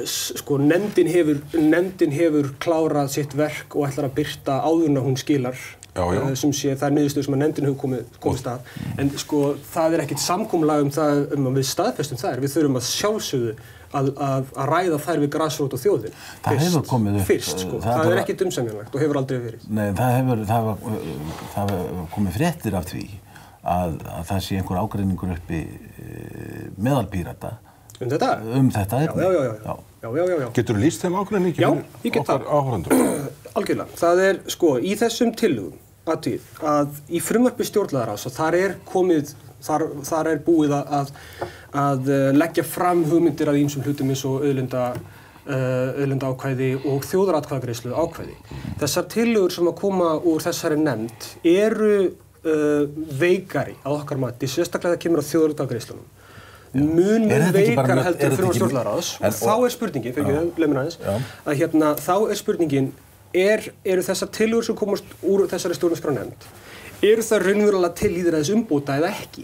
Sko, nefndin hefur klárað sitt verk og ætlar að birta áður en hún skilar. Sem sé, það niðurstöður sem að nefndin hefur komist að. En sko, það ekkert samkomulag það að við staðfestum þær. Við þurfum að sjálfsögðu að ræða þær við grasrót og þjóðin. Það hefur komið upp. Fyrst, sko. Það ekkert umsemjanlegt og hefur aldrei verið. Nei, það hefur komið fréttir af því að það sé einhver ágreiningur uppi meðal Pírata. Þetta? Þetta Já. Geturðu lýst þeim ágreiningi fyrir okkar áhorfendur? Algjörlega. Það sko, í þessum tillögum að í frumvarpi stjórnlagaráðs og þar búið að leggja fram hugmyndir af ýmsum hlutum eins og auðlindaákvæði og þjóðaratkvæðagreiðslu ákvæði. Þessar tillögur sem að koma úr þessari nefnd eru veikari að okkar mati, sérstaklega það kemur á þjóðaratkvæðagreiðslunum. Mun veikar heldur frumvarp stjórnlagaráðs og þá spurningin, þá spurningin eru þessar tillögur sem komast úr þessari stjórnarskrárnefnd, eru það raunverulega til lýðræðisumbóta eða ekki?